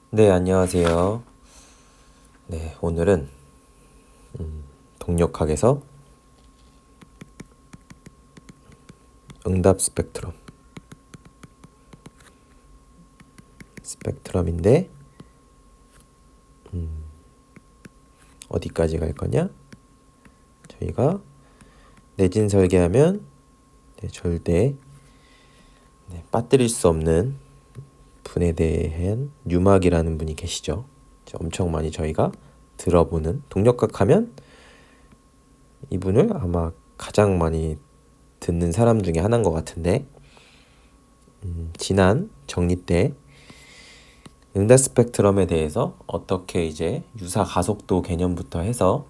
네, 안녕하세요. 네, 오늘은 동력학에서 응답 스펙트럼인데 어디까지 갈 거냐? 저희가 내진 설계하면 절대 빠뜨릴 수 없는 분에 대한 뉴막이라는 분이 계시죠. 엄청 많이 저희가 들어보는 동력학 하면 이분을 아마 가장 많이 듣는 사람 중에 하나인 것 같은데 지난 정리 때 응답 스펙트럼에 대해서 어떻게 이제 유사 가속도 개념부터 해서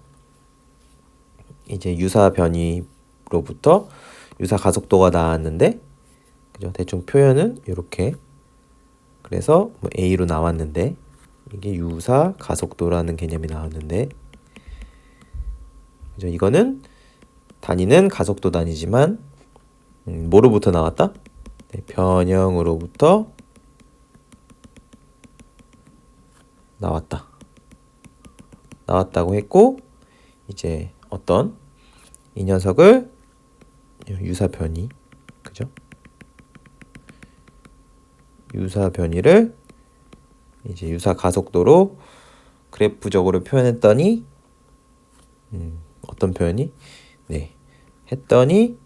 이제 유사 변이로부터 유사 가속도가 나왔는데 그죠? 대충 표현은 이렇게 그래서 뭐 A로 나왔는데 이게 유사 가속도라는 개념이 나왔는데 그죠? 이거는 단위는 가속도 단위지만 뭐로부터 나왔다? 네, 변형으로부터 나왔다고 했고 이제 어떤 이 녀석을 유사 변이 그죠? 유사 변이를 이제 유사 가속도로 그래프적으로 표현했더니 어떤 표현이 네 했더니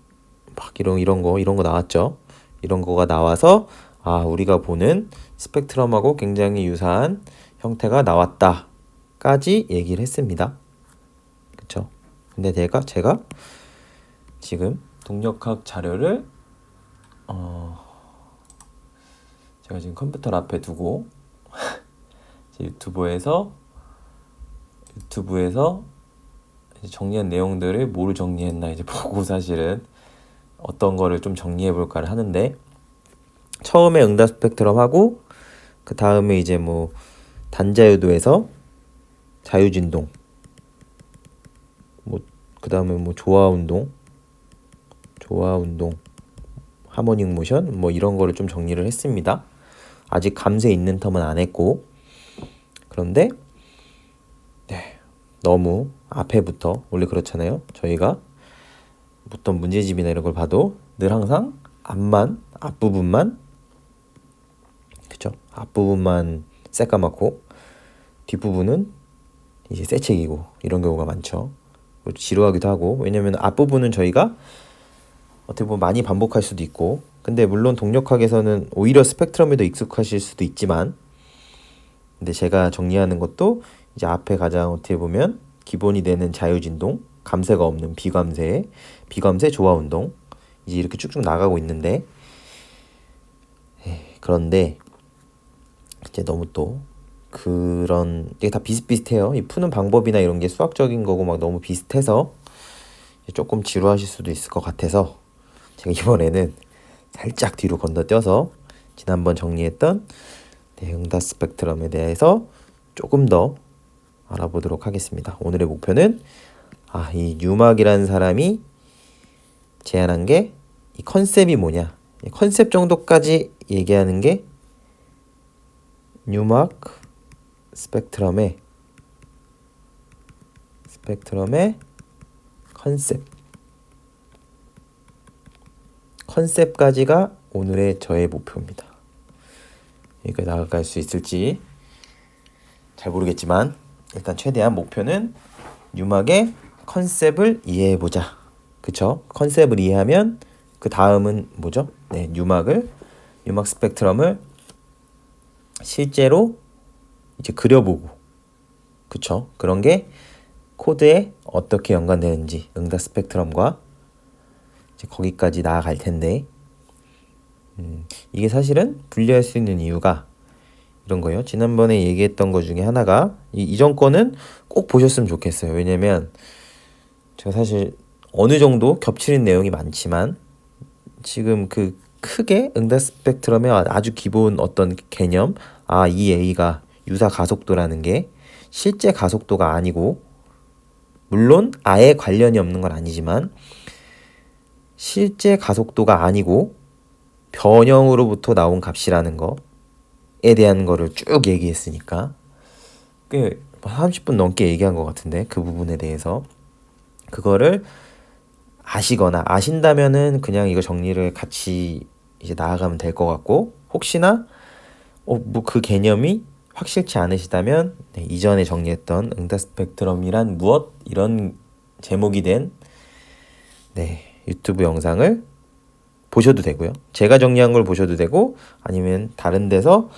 막 이런 거 나왔죠. 이런 거가 나와서 아 우리가 보는 스펙트럼하고 굉장히 유사한 형태가 나왔다까지 얘기를 했습니다. 그쵸? 근데 제가 지금 동력학 자료를 제가 지금 컴퓨터 앞에 두고 유튜브에서 정리한 내용들을 뭐를 정리했나 이제 보고 사실은 어떤 거를 좀 정리해 볼까를 하는데 처음에 응답 스펙트럼 하고 그 다음에 이제 뭐 단자유도에서 자유진동 뭐 그 다음에 뭐 조화운동 하모닉 모션 뭐 이런 거를 좀 정리를 했습니다. 아직 감세 있는 텀은 안 했고 그런데 너무 앞에부터 원래 그렇잖아요. 저희가 어떤 문제집이나 이런 걸 봐도 늘 항상 앞부분만 그쵸? 앞부분만 새까맣고 뒷부분은 이제 새책이고 이런 경우가 많죠. 지루하기도 하고 왜냐면 앞부분은 저희가 어떻게 보면 많이 반복할 수도 있고 근데 물론 동력학에서는 오히려 스펙트럼에 더 익숙하실 수도 있지만 근데 제가 정리하는 것도 이제 앞에 가장 어떻게 보면 기본이 되는 자유진동 감세가 없는 비감세 조화운동 이제 이렇게 쭉쭉 나가고 있는데 그런데 이제 너무 또 그런 이게 다 비슷비슷해요. 이 푸는 방법이나 이런 게 수학적인 거고 막 너무 비슷해서 조금 지루하실 수도 있을 것 같아서 제가 이번에는 살짝 뒤로 건너뛰어서 지난번 정리했던 응답 스펙트럼에 대해서 조금 더 알아보도록 하겠습니다. 오늘의 목표는 이 뉴막이라는 사람이 제안한 게 이 컨셉이 뭐냐 컨셉 정도까지 얘기하는 게 뉴막 스펙트럼의 컨셉까지가 오늘의 저의 목표입니다. 여기까지 나아갈 수 있을지 잘 모르겠지만 일단 최대한 목표는 뉴막의 컨셉을 이해해보자. 그쵸? 컨셉을 이해하면 그 다음은 뭐죠? 네, 뉴막 스펙트럼을 실제로 이제 그려보고 그쵸? 그런 게 코드에 어떻게 연관되는지 응답 스펙트럼과 이제 거기까지 나아갈 텐데 이게 사실은 분리할 수 있는 이유가 이런 거예요. 지난번에 얘기했던 것 중에 하나가 이전 거는 꼭 보셨으면 좋겠어요. 왜냐면 제가 사실 어느 정도 겹치는 내용이 많지만 지금 그 크게 응답 스펙트럼의 아주 기본 어떤 개념 이 A가 유사 가속도라는 게 실제 가속도가 아니고 물론 아예 관련이 없는 건 아니지만 실제 가속도가 아니고 변형으로부터 나온 값이라는 거 대한 거를 쭉 얘기했으니까 꽤 30분 넘게 얘기한 것 같은데 그 부분에 대해서 그거를 아신다면은 그냥 이거 정리를 같이 이제 나아가면 될 것 같고 혹시나 뭐 그 개념이 확실치 않으시다면 네, 이전에 정리했던 응답 스펙트럼이란 무엇? 이런 제목이 된 네, 유튜브 영상을 보셔도 되고요. 제가 정리한 걸 보셔도 되고 아니면 다른 데서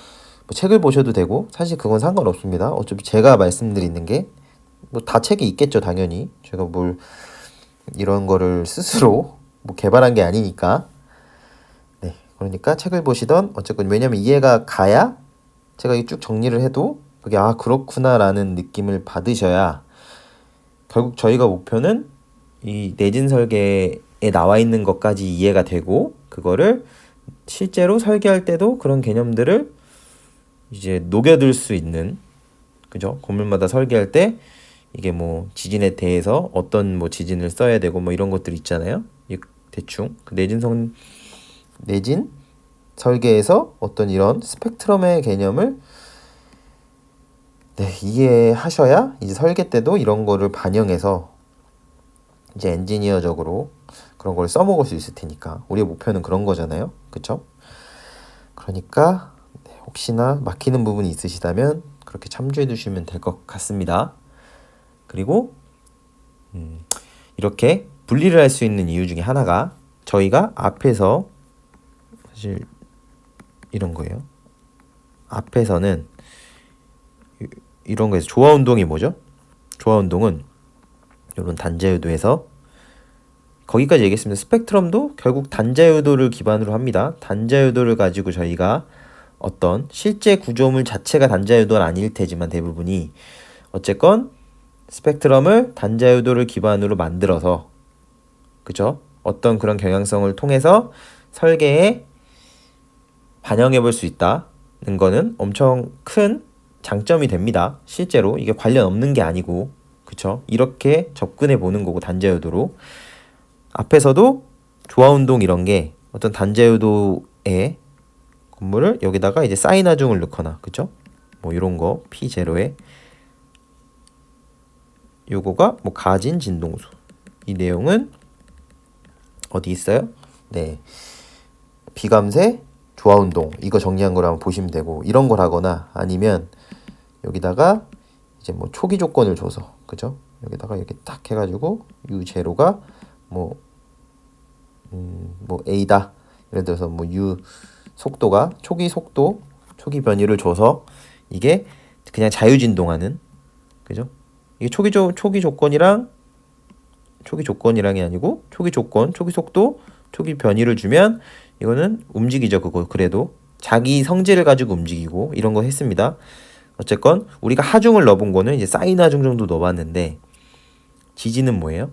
뭐 책을 보셔도 되고 사실 그건 상관없습니다. 어차피 제가 말씀드리는 게 뭐 다 책이 있겠죠, 당연히. 제가 뭘 이런 거를 스스로 뭐 개발한 게 아니니까. 네, 그러니까 책을 보시던 어쨌건 왜냐면 이해가 가야 제가 쭉 정리를 해도 그게 그렇구나라는 느낌을 받으셔야 결국 저희가 목표는 이 내진 설계에 나와 있는 것까지 이해가 되고 그거를 실제로 설계할 때도 그런 개념들을 이제 녹여들 수 있는 그죠? 건물마다 설계할 때 이게 뭐 지진에 대해서 어떤 뭐 지진을 써야 되고 뭐 이런 것들 있잖아요. 대충 그 내진 설계에서 어떤 이런 스펙트럼의 개념을 네, 이해하셔야 이제 설계 때도 이런 거를 반영해서 이제 엔지니어적으로 그런 걸 써먹을 수 있을 테니까 우리의 목표는 그런 거잖아요. 그쵸? 그러니까 네, 혹시나 막히는 부분이 있으시다면 그렇게 참조해 주시면 될 것 같습니다. 그리고 이렇게 분리를 할 수 있는 이유 중에 하나가 저희가 앞에서 사실 이런 거예요. 앞에서는 이런 거에서 조화운동이 뭐죠? 조화운동은 이런 단자유도에서 거기까지 얘기했습니다. 스펙트럼도 결국 단자유도를 기반으로 합니다. 단자유도를 가지고 저희가 어떤 실제 구조물 자체가 단자유도는 아닐 테지만 대부분이 어쨌건 스펙트럼을 단자유도를 기반으로 만들어서 그죠? 어떤 그런 경향성을 통해서 설계에 반영해 볼 수 있다는 거는 엄청 큰 장점이 됩니다. 실제로 이게 관련 없는 게 아니고 그쵸? 이렇게 접근해 보는 거고 단자유도로 앞에서도 조화운동 이런 게 어떤 단자유도의 건물을 여기다가 이제 사인 하중을 넣거나 그쵸? 뭐 이런 거 P0에 요거가 뭐 가진 진동수 이 내용은 어디 있어요? 네, 비감세 조화운동 이거 정리한 걸 한번 보시면 되고 이런 걸 하거나 아니면 여기다가 이제 뭐 초기 조건을 줘서 그죠? 여기다가 이렇게 딱 해가지고 U0가 뭐 A다 예를 들어서 뭐 U 속도가 초기 속도 초기 변이를 줘서 이게 그냥 자유진동하는 그죠? 이게 초기 조건이랑이 아니고 초기 조건, 초기 속도, 초기 변이를 주면 이거는 움직이죠. 그거 그래도 자기 성질을 가지고 움직이고 이런 거 했습니다. 어쨌건 우리가 하중을 넣어본 거는 이제 사인 하중 정도 넣어봤는데 지지는 뭐예요?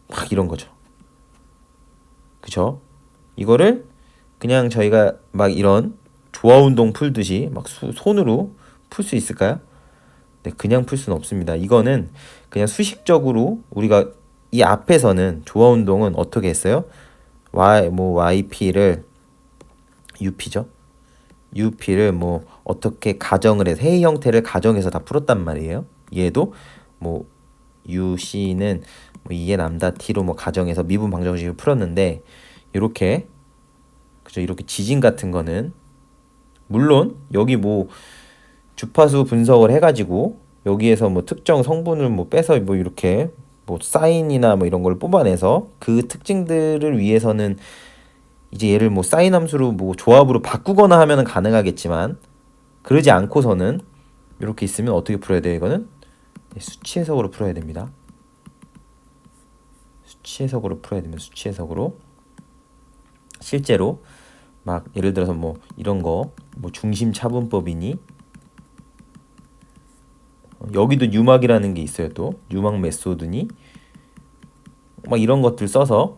막 이런 거죠. 그쵸? 이거를 그냥 저희가 막 이런 조화운동 풀듯이 막 손으로 풀 수 있을까요? 네, 그냥 풀 수는 없습니다. 이거는 그냥 수식적으로 우리가 이 앞에서는 조화운동은 어떻게 했어요? YP를 UP죠. UP를 뭐 어떻게 가정을 해서 회의 형태를 가정해서 다 풀었단 말이에요. 얘도 뭐 UC는 뭐 2의 남다 T로 뭐 가정해서 미분 방정식을 풀었는데 이렇게 그죠? 이렇게 지진 같은 거는 물론 여기 뭐 주파수 분석을 해가지고 여기에서 뭐 특정 성분을 뭐 빼서 뭐 이렇게 뭐 사인이나 뭐 이런 걸 뽑아내서 그 특징들을 위해서는 이제 얘를 뭐 사인 함수로 뭐 조합으로 바꾸거나 하면은 가능하겠지만 그러지 않고서는 이렇게 있으면 어떻게 풀어야 돼요? 이거는 수치 해석으로 풀어야 됩니다. 수치 해석으로 풀어야 됩니다. 수치 해석으로 실제로 막 예를 들어서 뭐 이런 거 뭐 중심 차분법이니 여기도 유막이라는 게 있어요. 또 유막 메소드니 막 이런 것들 써서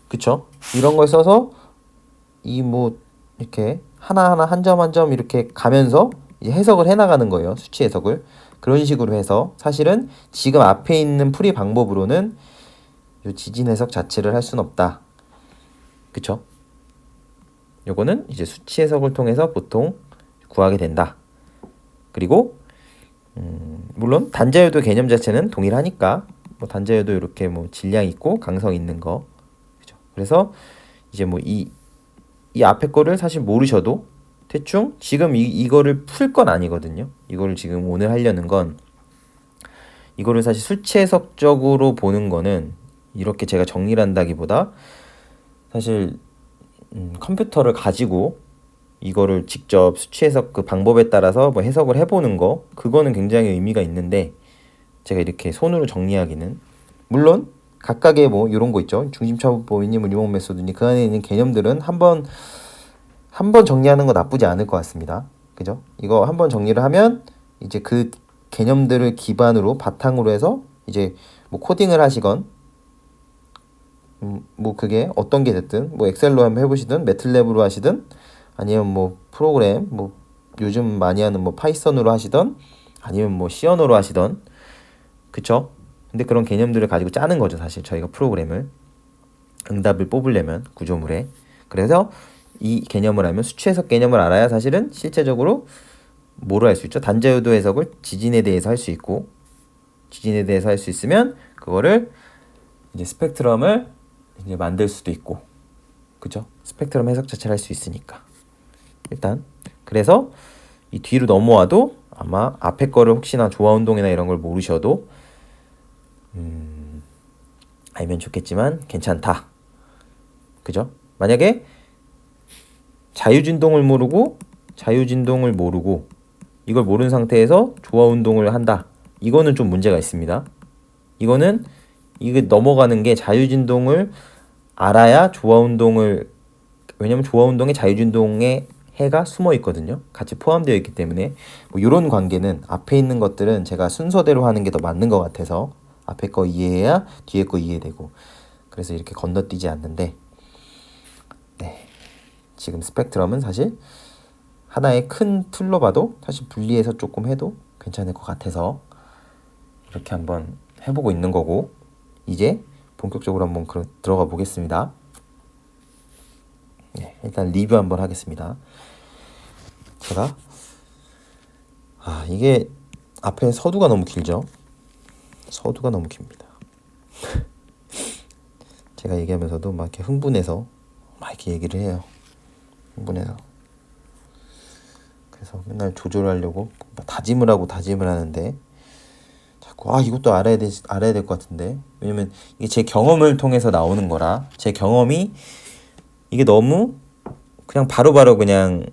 그쵸? 이런 걸 써서 이 뭐 이렇게 하나하나 한 점 한 점 이렇게 가면서 이제 해석을 해나가는 거예요. 수치 해석을 그런 식으로 해서 사실은 지금 앞에 있는 풀이 방법으로는 이 지진 해석 자체를 할 수는 없다. 그쵸? 요거는 이제 수치 해석을 통해서 보통 구하게 된다. 그리고 물론 단자유도 개념 자체는 동일하니까 뭐 단자유도 이렇게 뭐 질량 있고 강성 있는 거, 그죠? 그래서 이제 뭐 이 앞에 거를 사실 모르셔도 대충 지금 이거를 풀 건 아니거든요. 이거를 지금 오늘 하려는 건 이거를 사실 수치 해석적으로 보는 거는 이렇게 제가 정리를 한다기보다 사실 컴퓨터를 가지고 이거를 직접 수치 해석 그 방법에 따라서 뭐 해석을 해보는 거, 그거는 굉장히 의미가 있는데 제가 이렇게 손으로 정리하기는, 물론 각각의 뭐 이런 거 있죠. 중심차분법이니 뭐 리몽 메소드니 그 안에 있는 개념들은 한번 정리하는 거 나쁘지 않을 것 같습니다. 그죠? 이거 한번 정리를 하면 이제 그 개념들을 기반으로 바탕으로 해서 이제 뭐 코딩을 하시건 뭐 그게 어떤 게 됐든 뭐 엑셀로 한번 해보시든 매틀랩으로 하시든 아니면 뭐 프로그램 뭐 요즘 많이 하는 뭐 파이썬으로 하시던 아니면 뭐 C 언어로 하시던, 그쵸? 근데 그런 개념들을 가지고 짜는 거죠. 사실 저희가 프로그램을 응답을 뽑으려면 구조물에. 그래서 이 개념을 알면 수치 해석 개념을 알아야 사실은 실제적으로 뭐를 할 수 있죠? 단자유도 해석을 지진에 대해서 할 수 있고, 지진에 대해서 할 수 있으면 그거를 이제 스펙트럼을 이제 만들 수도 있고, 그죠? 스펙트럼 해석 자체를 할 수 있으니까. 일단 그래서 이 뒤로 넘어와도 아마 앞에 거를 혹시나 조화운동이나 이런 걸 모르셔도 알면 좋겠지만 괜찮다. 그죠? 만약에 자유진동을 모르고 이걸 모르는 상태에서 조화운동을 한다. 이거는 좀 문제가 있습니다. 이거는 이게 넘어가는 게 자유진동을 알아야 조화운동을, 왜냐면 조화운동에 자유진동의 해가 숨어 있거든요. 같이 포함되어 있기 때문에 뭐 이런 관계는 앞에 있는 것들은 제가 순서대로 하는 게 더 맞는 것 같아서 앞에 거 이해해야 뒤에 거 이해되고, 그래서 이렇게 건너뛰지 않는데, 네, 지금 스펙트럼은 사실 하나의 큰 틀로 봐도 사실 분리해서 조금 해도 괜찮을 것 같아서 이렇게 한번 해보고 있는 거고, 이제 본격적으로 한번 들어가 보겠습니다. 네, 일단 리뷰 한번 하겠습니다. 제가 이게 앞에 서두가 너무 길죠? 서두가 너무 깁니다. 제가 얘기하면서도 막 이렇게 흥분해서 막 이렇게 얘기를 해요. 흥분해서. 그래서 맨날 조절하려고 다짐을 하는데 자꾸 이것도 알아야 될 것 같은데, 왜냐면 이게 제 경험을 통해서 나오는 거라, 제 경험이 이게 너무 그냥 바로바로 그냥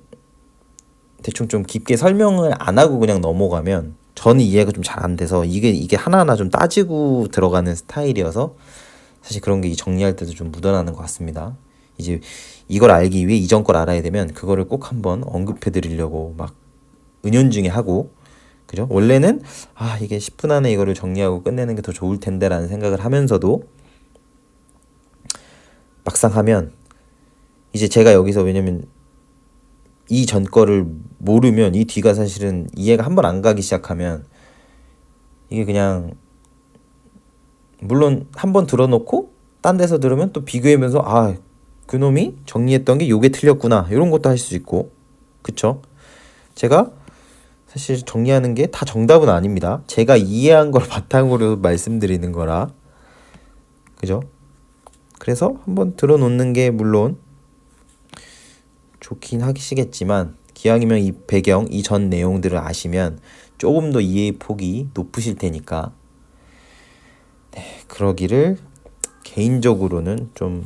대충 좀 깊게 설명을 안 하고 그냥 넘어가면 저는 이해가 좀 잘 안 돼서 이게 하나하나 좀 따지고 들어가는 스타일이어서 사실 그런 게 정리할 때도 좀 묻어나는 것 같습니다. 이제 이걸 알기 위해 이전 걸 알아야 되면 그거를 꼭 한번 언급해 드리려고 막 은연중에 하고, 그죠? 원래는 이게 10분 안에 이거를 정리하고 끝내는 게 더 좋을 텐데라는 생각을 하면서도 막상 하면 이제 제가 여기서, 왜냐면 이 전 거를 모르면 이 뒤가 사실은 이해가 한번 안 가기 시작하면 이게 그냥, 물론 한번 들어놓고 딴 데서 들으면 또 비교하면서 그놈이 정리했던 게 요게 틀렸구나 이런 것도 할 수 있고, 그쵸? 제가 사실 정리하는 게 다 정답은 아닙니다. 제가 이해한 걸 바탕으로 말씀드리는 거라, 그죠? 그래서 한번 들어놓는 게 물론 좋긴 하시겠지만 기왕이면 이 배경, 이 전 내용들을 아시면 조금 더 이해의 폭이 높으실 테니까, 네, 그러기를 개인적으로는 좀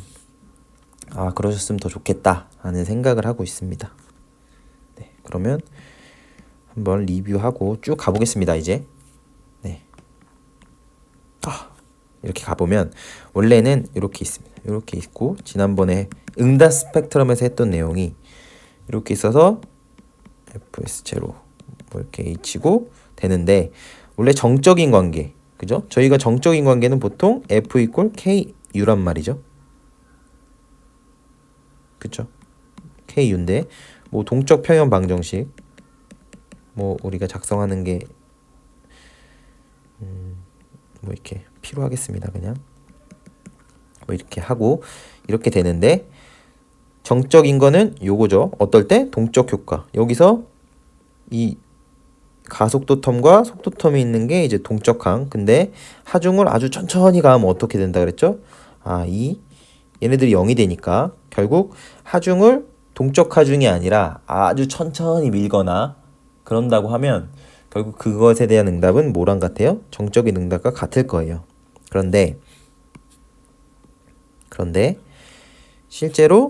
그러셨으면 더 좋겠다 하는 생각을 하고 있습니다. 네, 그러면 한번 리뷰하고 쭉 가보겠습니다. 이제 네, 이렇게 가보면 원래는 이렇게 있습니다. 이렇게 있고 지난번에 응답 스펙트럼에서 했던 내용이 이렇게 있어서 fs0 뭐 이렇게 h고 되는데, 원래 정적인 관계, 그죠? 저희가 정적인 관계는 보통 f 이퀄 ku란 말이죠. 그쵸? ku인데 뭐 동적 평형 방정식 뭐 우리가 작성하는 게 뭐 이렇게 필요하겠습니다. 그냥 뭐 이렇게 하고 이렇게 되는데, 정적인 거는 요거죠. 어떨 때? 동적 효과. 여기서 이 가속도 텀과 속도 텀이 있는 게 이제 동적항. 근데 하중을 아주 천천히 가면 어떻게 된다 그랬죠? 얘네들이 0이 되니까 결국 하중을 동적 하중이 아니라 아주 천천히 밀거나 그런다고 하면 결국 그것에 대한 응답은 뭐랑 같아요? 정적인 응답과 같을 거예요. 그런데 실제로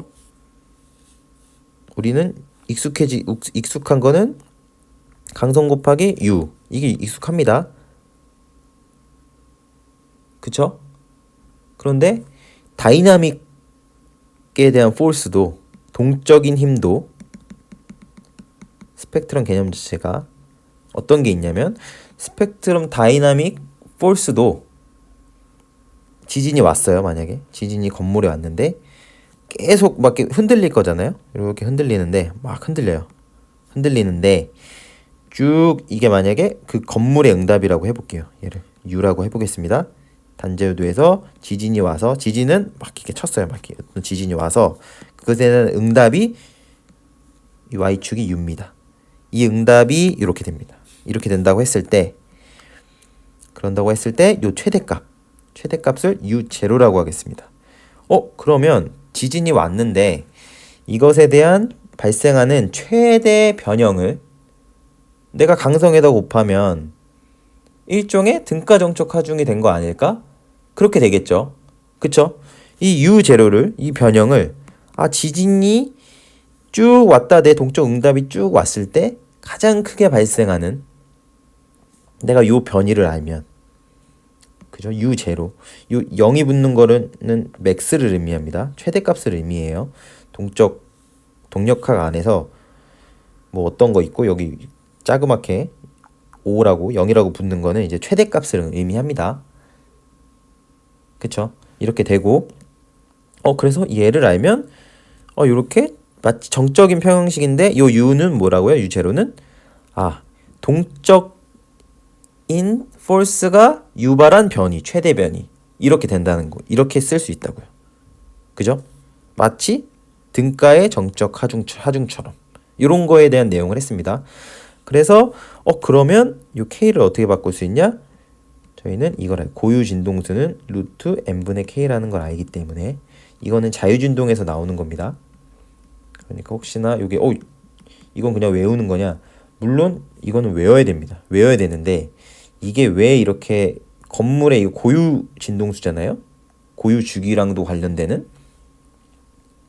우리는 익숙한 거는 강성 곱하기 U, 이게 익숙합니다. 그쵸? 그런데 다이나믹에 대한 포스도, 동적인 힘도 스펙트럼 개념 자체가 어떤 게 있냐면 스펙트럼 다이나믹 포스도 지진이 왔어요. 만약에 지진이 건물에 왔는데 계속 막 이렇게 흔들릴 거잖아요. 이렇게 흔들리는데 막 흔들리는데 쭉 이게 만약에 그 건물의 응답이라고 해볼게요. 얘를 U라고 해보겠습니다. 단자유도에서 지진이 와서 지진은 막 이렇게 쳤어요. 막 이렇게 지진이 와서 그것에 대한 응답이 이 Y축이 U입니다. 이 응답이 이렇게 됩니다. 이렇게 된다고 했을 때 요 최대값을 U0라고 하겠습니다. 그러면 지진이 왔는데 이것에 대한 발생하는 최대 변형을 내가 강성에다 곱하면 일종의 등가 정적 하중이 된 거 아닐까? 그렇게 되겠죠. 그쵸? 이 U0를, 이 변형을 지진이 쭉 왔다 내 동적 응답이 쭉 왔을 때 가장 크게 발생하는 내가 요 변이를 알면 그죠? U0. 0이 붙는 거는 맥스를 의미합니다. 최대값을 의미해요. 동력학 안에서 뭐 어떤 거 있고 여기 자그맣게 5라고 0이라고 붙는 거는 이제 최대값을 의미합니다. 그쵸? 이렇게 되고 그래서 얘를 알면 요렇게 마치 정적인 평형식인데 요 U는 뭐라고요? U0는 동적인 포스가 유발한 변이, 최대 변이 이렇게 된다는 거. 이렇게 쓸 수 있다고요. 그죠? 마치 등가의 정적 하중처럼 이런 거에 대한 내용을 했습니다. 그래서 그러면 이 K를 어떻게 바꿀 수 있냐? 저희는 이걸 고유 진동수는 루트 n분의 K라는 걸 알기 때문에 이거는 자유진동에서 나오는 겁니다. 그러니까 혹시나 이게 이건 그냥 외우는 거냐? 물론 이거는 외워야 됩니다. 외워야 되는데 이게 왜 이렇게 건물의 고유 진동수잖아요? 고유 주기랑도 관련되는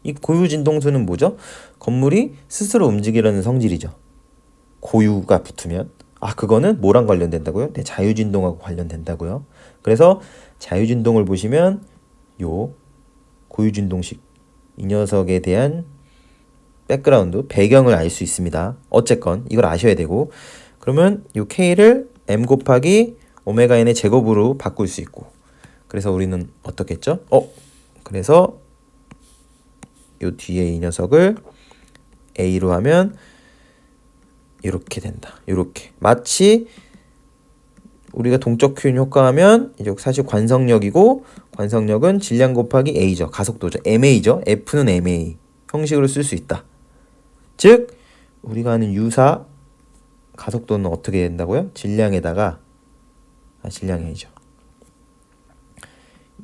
이 고유 진동수는 뭐죠? 건물이 스스로 움직이려는 성질이죠. 고유가 붙으면 그거는 뭐랑 관련된다고요? 네, 자유진동하고 관련된다고요. 그래서 자유진동을 보시면 요 고유진동식 이 녀석에 대한 백그라운드, 배경을 알 수 있습니다. 어쨌건 이걸 아셔야 되고 그러면 요 K를 M 곱하기 오메가 N의 제곱으로 바꿀 수 있고 그래서 우리는 어떻게 했죠? 그래서 요 뒤에 이 녀석을 A로 하면 이렇게 된다. 이렇게 마치 우리가 동적 표현 효과하면 이제 사실 관성력이고 관성력은 질량 곱하기 A죠. 가속도죠. MA죠. F는 MA 형식으로 쓸 수 있다. 즉 우리가 하는 유사 가속도는 어떻게 된다고요? 질량에다가 질량이 아니죠.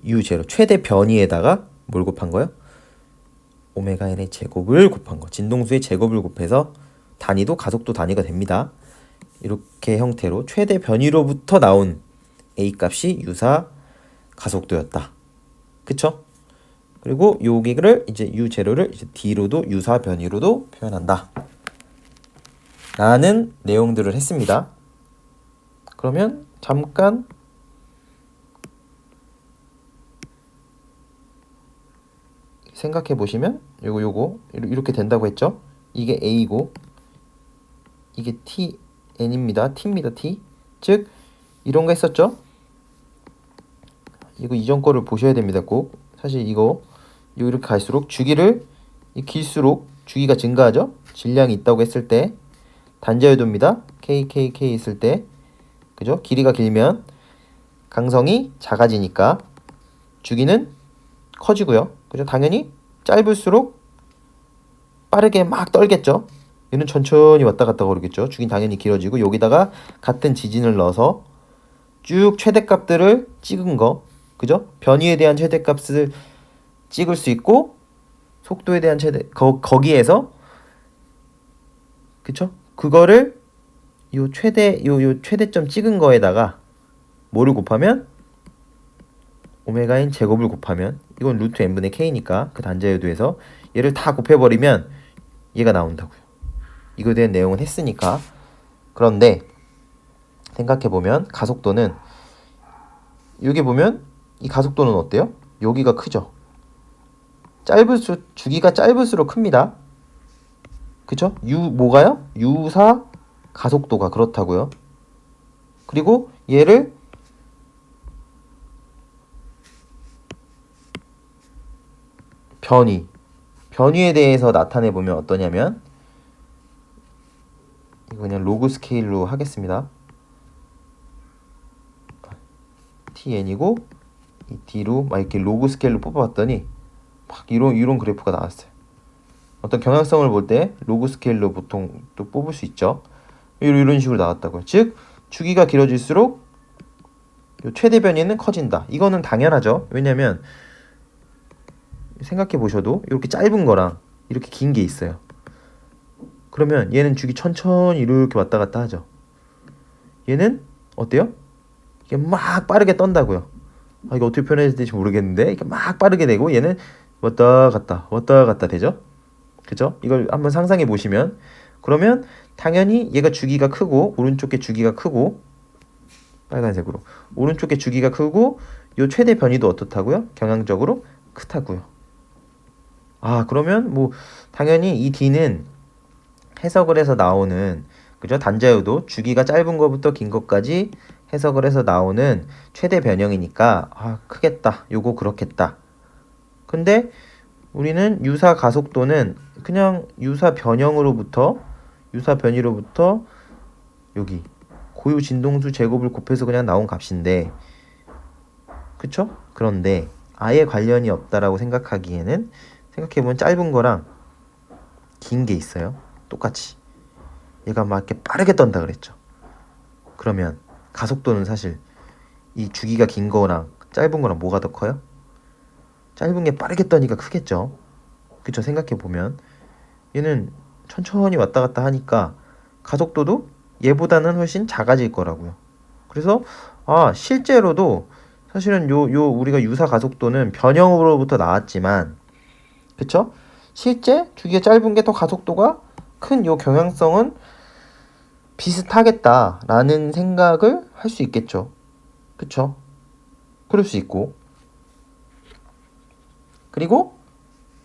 U0 최대 변이에다가 뭘 곱한 거예요? 오메가 n의 제곱을 곱한 거. 진동수의 제곱을 곱해서 단위도 가속도 단위가 됩니다. 이렇게 형태로 최대 변이로부터 나온 A 값이 유사 가속도였다. 그쵸? 그리고 여기를 이제 U0를 이제 D로도 유사 변이로도 표현한다. 라는 내용들을 했습니다. 그러면 잠깐 생각해 보시면 요거 이렇게 된다고 했죠? 이게 A고 이게 Tn입니다. T입니다. T. 즉 이런 거 했었죠? 이거 이전 거를 보셔야 됩니다. 꼭. 사실 이거 이렇게 갈수록 주기를 길수록 주기가 증가하죠? 질량이 있다고 했을 때 단자유도입니다. K 있을 때 그죠? 길이가 길면 강성이 작아지니까 주기는 커지고요. 그죠? 당연히 짧을수록 빠르게 막 떨겠죠. 얘는 천천히 왔다 갔다 거리겠죠. 주기는 당연히 길어지고 여기다가 같은 지진을 넣어서 쭉 최대값들을 찍은 거, 그죠? 변위에 대한 최대값을 찍을 수 있고 속도에 대한 거기에서 그쵸? 그거를 요 최대점 찍은 거에다가 뭐를 곱하면 오메가인 제곱을 곱하면 이건 루트 n분의 k니까 그 단자유도에서 얘를 다 곱해버리면 얘가 나온다고요. 이거에 대한 내용은 했으니까. 그런데 생각해보면 가속도는 여기 보면 이 가속도는 어때요? 여기가 크죠? 주기가 짧을수록 큽니다. 그쵸? 뭐가요? 유사 가속도가 그렇다고요. 그리고 얘를 변위에 대해서 나타내보면 어떠냐면 이거 그냥 로그 스케일로 하겠습니다. tn이고 이 d로 막 이렇게 로그 스케일로 뽑아봤더니 막 이런 그래프가 나왔어요. 어떤 경향성을 볼 때 로그 스케일로 보통 또 뽑을 수 있죠. 이런 식으로 나왔다고요. 즉 주기가 길어질수록 최대 변위는 커진다. 이거는 당연하죠. 왜냐면 생각해 보셔도 이렇게 짧은 거랑 이렇게 긴 게 있어요. 그러면 얘는 주기 천천히 이렇게 왔다 갔다 하죠. 얘는 어때요? 이게 막 빠르게 떤다고요. 이거 어떻게 표현해야 될지 모르겠는데 이렇게 막 빠르게 되고 얘는 왔다 갔다 되죠. 그죠? 이걸 한번 상상해 보시면 그러면 당연히 얘가 주기가 크고 오른쪽 게 주기가 크고 빨간색으로 오른쪽 게 주기가 크고 요 최대 변이도 어떻다고요? 경향적으로 크다고요. 그러면 뭐 당연히 이 D는 해석을 해서 나오는 그죠? 단자유도 주기가 짧은 것부터 긴 것까지 해석을 해서 나오는 최대 변형이니까 크겠다. 요거 그렇겠다. 근데 우리는 유사 가속도는 그냥 유사 변형으로부터 유사 변이로부터 여기 고유 진동수 제곱을 곱해서 그냥 나온 값인데 그쵸? 그런데 아예 관련이 없다라고 생각하기에는 생각해보면 짧은 거랑 긴 게 있어요. 똑같이 얘가 막 이렇게 빠르게 떤다 그랬죠. 그러면 가속도는 사실 이 주기가 긴 거랑 짧은 거랑 뭐가 더 커요? 짧은 게 빠르게 떠니까 크겠죠. 그쵸? 생각해보면 얘는 천천히 왔다 갔다 하니까 가속도도 얘보다는 훨씬 작아질 거라고요. 그래서 실제로도 사실은 우리가 유사 가속도는 변형으로부터 나왔지만 그쵸? 실제 주기가 짧은 게 더 가속도가 큰 요 경향성은 비슷하겠다라는 생각을 할 수 있겠죠. 그쵸? 그럴 수 있고 그리고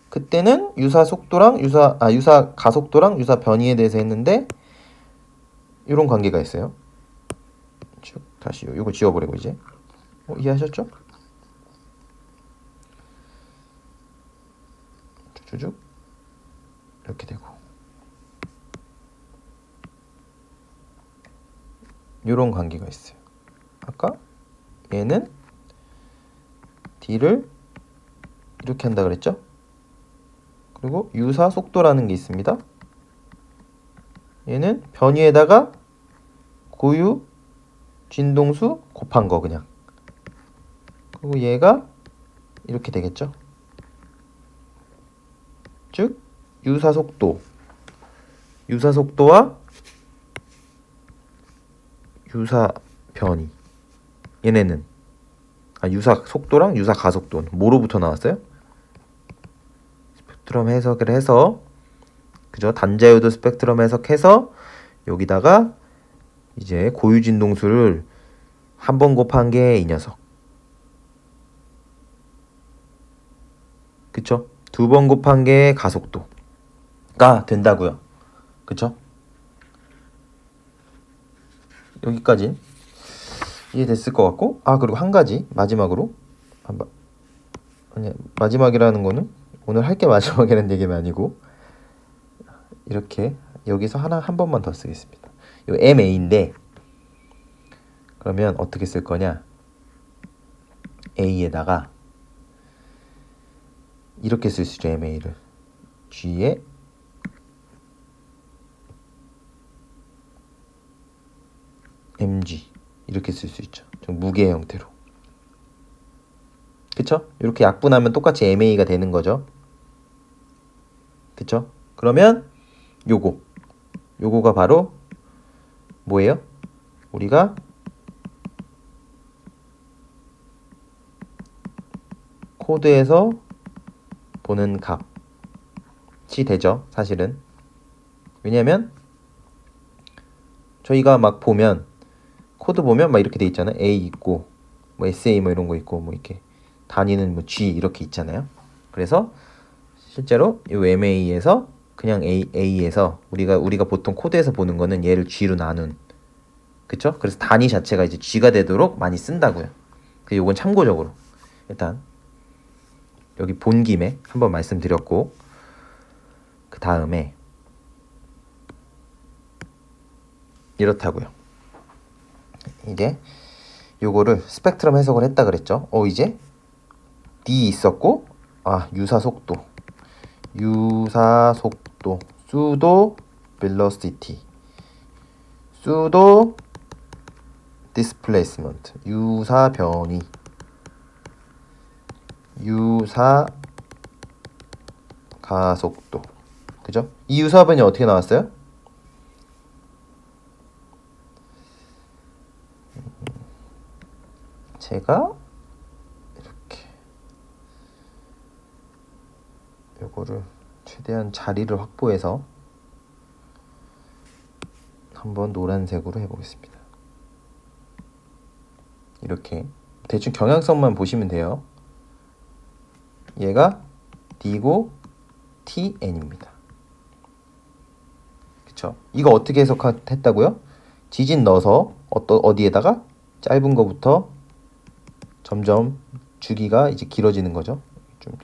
그때는 유사 가속도랑 유사 변이에 대해서 했는데 이런 관계가 있어요. 쭉 다시 이거 지워버리고 이제 이해하셨죠? 쭉쭉 이렇게 되고 이런 관계가 있어요. 아까 얘는 D를 이렇게 한다 그랬죠? 그리고 유사 속도라는 게 있습니다. 얘는 변위에다가 고유 진동수 곱한 거 그냥. 그리고 얘가 이렇게 되겠죠? 즉 유사 속도와 유사 변이. 얘네는 유사 속도랑 유사 가속도는 뭐로부터 나왔어요? 스펙트럼 해석을 해서 그죠? 단자유도 스펙트럼 해석해서 여기다가 이제 고유 진동수를 한 번 곱한 게 이 녀석. 그쵸? 두 번 곱한 게 가속도가 된다고요. 그쵸? 여기까지 이해됐을 것 같고 그리고 한 가지 마지막으로 마지막이라는 거는 오늘 할 게 마지막이라는 얘기는 아니고 이렇게 여기서 한 번만 더 쓰겠습니다. 요 MA인데 그러면 어떻게 쓸 거냐? A에다가 이렇게 쓸 수 있죠. MA를 G에 mg 이렇게 쓸 수 있죠. 좀 무게 형태로. 그쵸? 이렇게 약분하면 똑같이 ma가 되는 거죠. 그쵸? 그러면 요거가 바로 뭐예요? 우리가 코드에서 보는 값이 되죠, 사실은. 왜냐면 저희가 막 보면 코드 보면 막 이렇게 돼 있잖아요. A 있고 뭐 SA 뭐 이런 거 있고 뭐 이렇게 단위는 뭐 G 이렇게 있잖아요. 그래서 실제로 이 MA에서 그냥 A에서 우리가 보통 코드에서 보는 거는 얘를 G로 나눈, 그쵸? 그래서 단위 자체가 이제 G가 되도록 많이 쓴다고요. 그 요건 참고적으로 일단 여기 본 김에 한번 말씀드렸고, 그 다음에 이렇다고요. 이제 요거를 스펙트럼 해석을 했다 그랬죠. 이제 D 있었고, 유사 속도 pseudo velocity, pseudo displacement, 유사 변이, 유사 가속도. 그죠? 이 유사 변이 어떻게 나왔어요? 제가 이렇게 요거를 최대한 자리를 확보해서 한번 노란색으로 해보겠습니다. 이렇게 대충 경향성만 보시면 돼요. 얘가 D고 TN입니다. 그쵸? 이거 어떻게 해석했다고요? 지진 넣어서 어디에다가 짧은 거부터 점점 주기가 이제 길어지는 거죠. 좀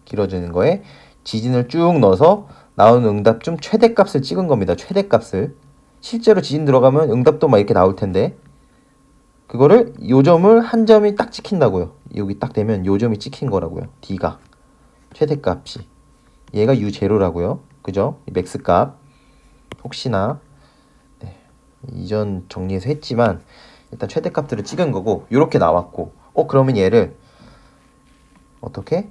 길어지는 거에 지진을 쭉 넣어서 나오는 응답 중 최대값을 찍은 겁니다. 최대값을. 실제로 지진 들어가면 응답도 막 이렇게 나올 텐데, 그거를 요점을 한 점이 딱 찍힌다고요. 여기 딱 되면 요점이 찍힌 거라고요. D가 최대값이. 얘가 U0라고요. 그죠? 맥스값. 혹시나 이전 정리해서 했지만 일단 최대값들을 찍은 거고, 요렇게 나왔고, 그러면 얘를 어떻게?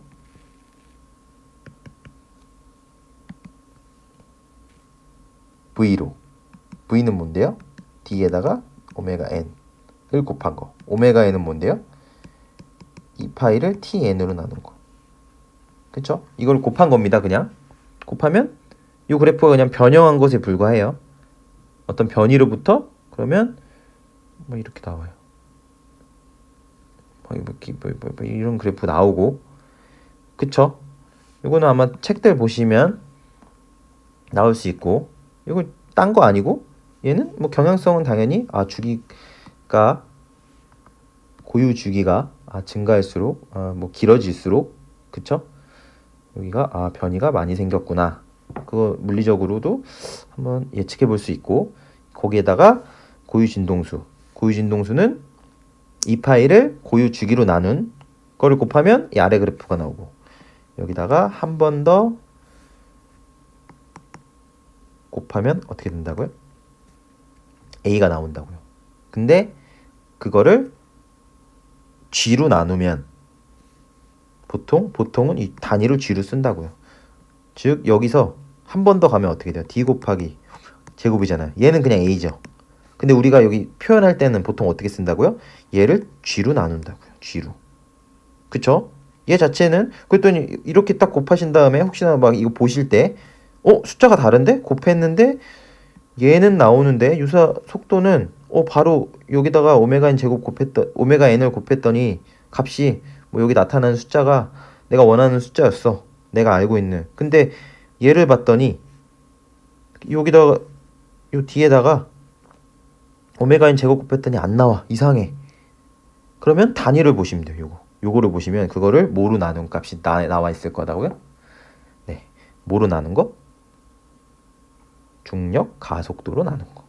V로. V는 뭔데요? D에다가 오메가 N을 곱한 거. 오메가 N은 뭔데요? 이 파이를 TN으로 나눈 거. 그쵸? 이걸 곱한 겁니다. 그냥 곱하면 이 그래프가 그냥 변형한 것에 불과해요. 어떤 변이로부터 그러면 뭐 이렇게 나와요. 이런 그래프 나오고, 그쵸? 이거는 아마 책들 보시면 나올 수 있고, 이거 딴 거 아니고, 얘는 뭐 경향성은 당연히 주기가 고유 주기가 증가할수록 뭐 길어질수록, 그쵸? 여기가 변이가 많이 생겼구나. 그거 물리적으로도 한번 예측해 볼 수 있고, 거기에다가 고유 진동수는 이 파이를 고유 주기로 나눈 거를 곱하면 이 아래 그래프가 나오고, 여기다가 한 번 더 곱하면 어떻게 된다고요? A가 나온다고요. 근데 그거를 G로 나누면 보통은 이 단위로 G로 쓴다고요. 즉 여기서 한 번 더 가면 어떻게 돼요? D 곱하기 제곱이잖아요. 얘는 그냥 A죠. 근데 우리가 여기 표현할 때는 보통 어떻게 쓴다고요? 얘를 G로 나눈다고요. G로. 그쵸? 얘 자체는 그랬더니 이렇게 딱 곱하신 다음에 혹시나 막 이거 보실 때 숫자가 다른데? 곱했는데 얘는 나오는데 유사 속도는 바로 여기다가 오메가 n 제곱 오메가 n을 곱했더니 값이 뭐 여기 나타나는 숫자가 내가 원하는 숫자였어. 내가 알고 있는. 근데 얘를 봤더니 여기다가 요 뒤에다가 오메가 n 제곱 곱했더니 안 나와. 이상해. 그러면 단위를 보시면 돼요. 요거를 보시면 그거를 뭐로 나눈 값이 나와 있을 거다고요. 네. 뭐로 나눈 거? 중력 가속도로 나눈 거.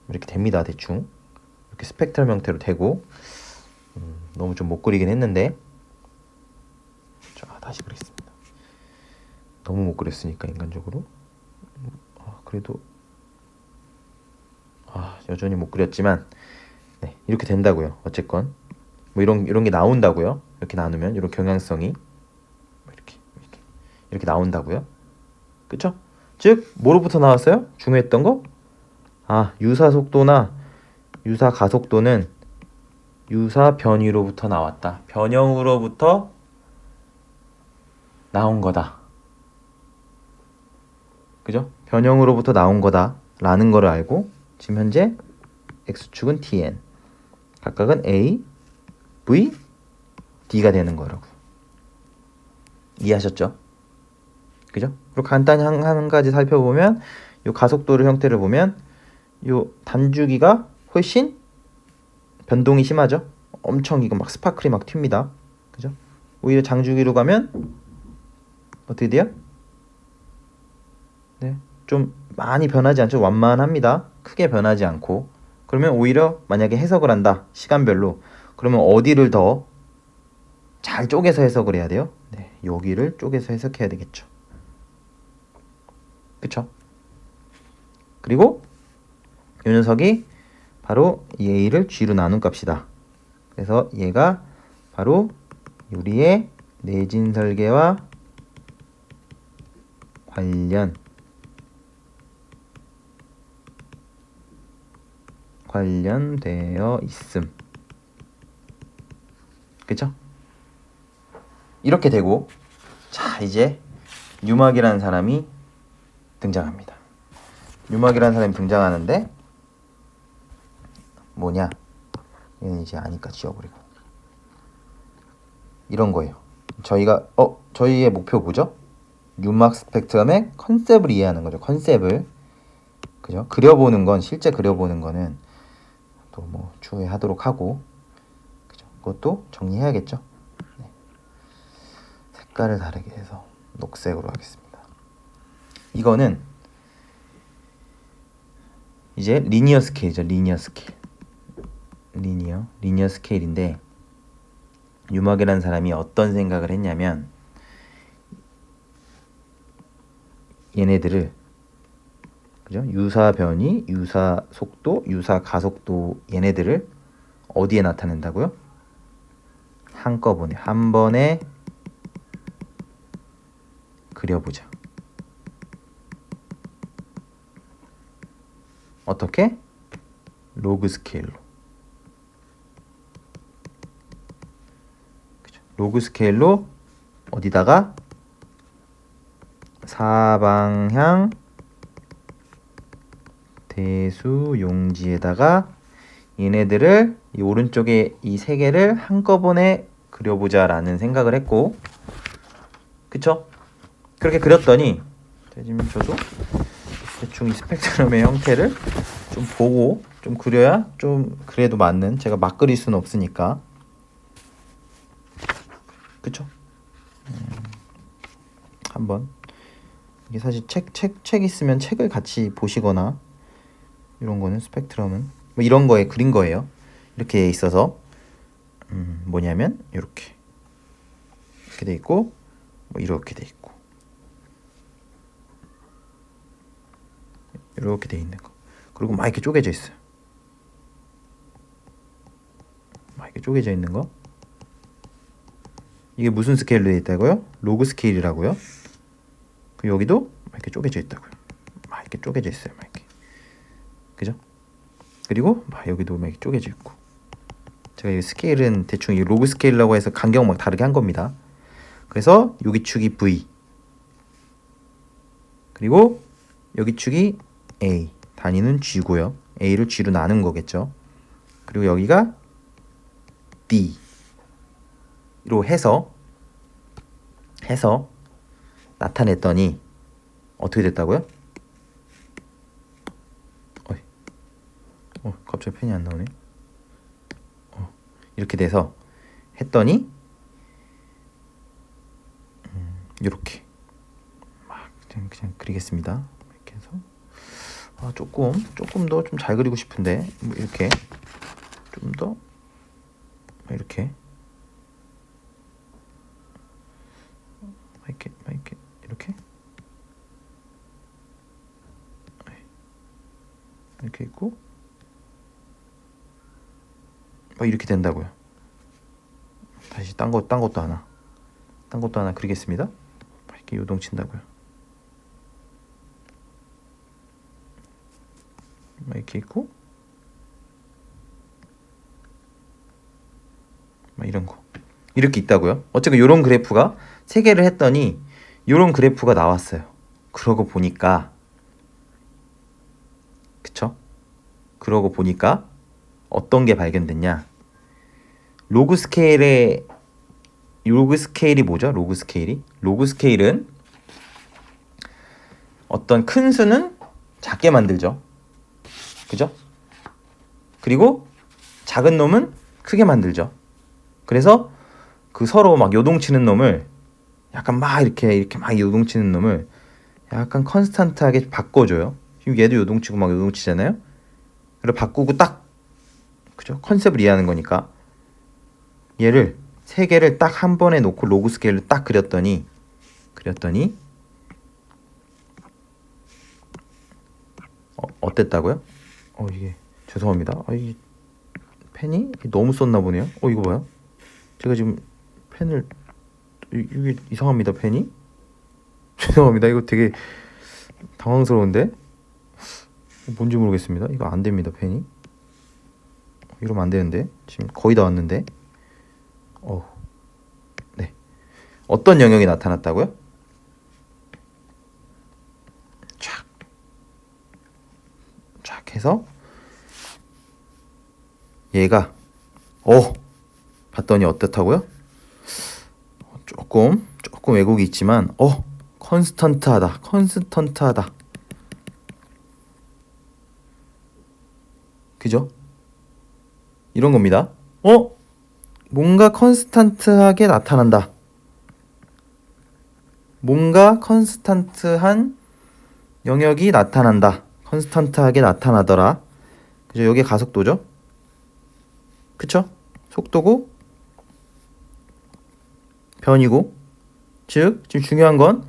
이렇게 됩니다. 대충. 이렇게 스펙트럼 형태로 되고, 너무 좀 못 그리긴 했는데, 자, 다시 그리겠습니다. 너무 못 그렸으니까 인간적으로. 그래도 여전히 못 그렸지만 네, 이렇게 된다고요. 어쨌건 뭐 이런 게 나온다고요. 이렇게 나누면 이런 경향성이 이렇게 나온다고요. 그쵸? 즉 뭐로부터 나왔어요? 중요했던 거? 유사 속도나 유사 가속도는 유사 변위로부터 나왔다. 변형으로부터 나온 거다. 그죠? 변형으로부터 나온 거다 라는 거를 알고 지금 현재 x축은 tn 각각은 a, v, d가 되는 거라고. 이해하셨죠? 그죠? 그리고 간단히 한 가지 살펴보면 요 가속도를 형태를 보면 요 단주기가 훨씬 변동이 심하죠? 엄청 이거 막 스파클이 막 튑니다. 그죠? 오히려 장주기로 가면 어떻게 돼요? 네, 좀 많이 변하지 않죠? 완만합니다. 크게 변하지 않고. 그러면 오히려 만약에 해석을 한다. 시간별로. 그러면 어디를 더 잘 쪼개서 해석을 해야 돼요? 네, 여기를 쪼개서 해석해야 되겠죠. 그쵸? 그리고 이 녀석이 바로 이 a를 g로 나눈 값이다. 그래서 얘가 바로 우리의 내진 설계와 관련되어 있음. 그쵸? 이렇게 되고, 자, 이제 뉴막이라는 사람이 등장합니다. 뉴막이라는 사람이 등장하는데 뭐냐? 얘는 이제 아니까 지워버리고 이런 거예요. 저희의 목표 뭐죠? 뉴막 스펙트럼의 컨셉을 이해하는 거죠. 컨셉을. 그죠? 실제 그려보는 거는 또 뭐 추후에 하도록 하고, 그죠? 그것도 정리해야겠죠. 네. 색깔을 다르게 해서 녹색으로 하겠습니다. 이거는 이제 리니어 스케일이죠. 리니어 스케일인데 유막이라는 사람이 어떤 생각을 했냐면 얘네들을 그죠? 유사 변이, 유사 속도, 유사 가속도 얘네들을 어디에 나타낸다고요? 한꺼번에 한 번에 그려보자. 어떻게? 로그 스케일로. 그죠? 로그 스케일로 어디다가 사방향 대수 용지에다가 얘네들을 이 오른쪽에 이 세 개를 한꺼번에 그려보자 라는 생각을 했고, 그쵸? 그렇게 그렸더니 지금 저도 대충 이 스펙트럼의 형태를 좀 보고 좀 그려야 좀 그래도 맞는, 제가 막 그릴 수는 없으니까. 그쵸? 한번 이게 사실 책 있으면 책을 같이 보시거나 이런 거는 스펙트럼은 뭐 이런 거에 그린 거예요. 이렇게 있어서 뭐냐면 이렇게 돼 있고 뭐 이렇게 돼 있고 이렇게 돼 있는 거. 그리고 막 이렇게 쪼개져 있어요. 막 이렇게 쪼개져 있는 거. 이게 무슨 스케일로 돼 있다고요? 로그 스케일이라고요. 그리고 여기도 막 이렇게 쪼개져 있다고요. 막 이렇게 쪼개져 있어요. 막 이렇게. 그죠? 그리고 막 여기도 막 이렇게 쪼개져 있고. 제가 이 스케일은 대충 이 로그 스케일이라고 해서 간격 막 다르게 한 겁니다. 그래서 여기 축이 V, 그리고 여기 축이 A, 단위는 G고요. A를 G로 나눈 거겠죠. 그리고 여기가 D로 해서 나타냈더니 어떻게 됐다고요? 갑자기 펜이 안 나오네. 이렇게 돼서 했더니 이렇게 막 그냥 그리겠습니다. 이렇게 해서 조금 더 좀 잘 그리고 싶은데 뭐 이렇게 좀 더 이렇게 이렇게 있고 이렇게 된다고요. 다시 딴 것도 하나 그리겠습니다. 이렇게 요동친다고요. 이렇게 있고 이런 거 이렇게 있다고요. 어쨌든 요런 그래프가 3개를 했더니 요런 그래프가 나왔어요. 그러고 보니까 그쵸? 그러고 보니까 어떤 게 발견됐냐? 로그 스케일이 뭐죠? 로그 스케일은 어떤 큰 수는 작게 만들죠. 그죠? 그리고 작은 놈은 크게 만들죠. 그래서 그 서로 막 요동치는 놈을 약간 막 이렇게 막 요동치는 놈을 약간 컨스탄트하게 바꿔줘요. 지금 얘도 요동치고 막 요동치잖아요. 그래서 바꾸고 딱 그죠? 컨셉을 이해하는 거니까 얘를 3개를 딱 한 번에 놓고 로그 스케일로 딱 그렸더니 어땠다고요? 이게 죄송합니다. 이게 펜이 너무 썼나 보네요. 이거 봐요. 제가 지금 펜을 이게 이상합니다. 펜이 죄송합니다. 이거 되게 당황스러운데 뭔지 모르겠습니다. 이거 안 됩니다. 펜이 이러면 안 되는데 지금 거의 다 왔는데 네. 어떤 영역이 나타났다고요? 쫙 해서 얘가 봤더니 어떻다고요? 조금 왜곡이 있지만 컨스턴트하다. 그죠? 이런 겁니다. 뭔가 컨스탄트하게 나타난다. 뭔가 컨스탄트한 영역이 나타난다. 컨스탄트하게 나타나더라. 그죠? 여기 가속도죠? 그쵸? 속도고 변이고 즉 지금 중요한 건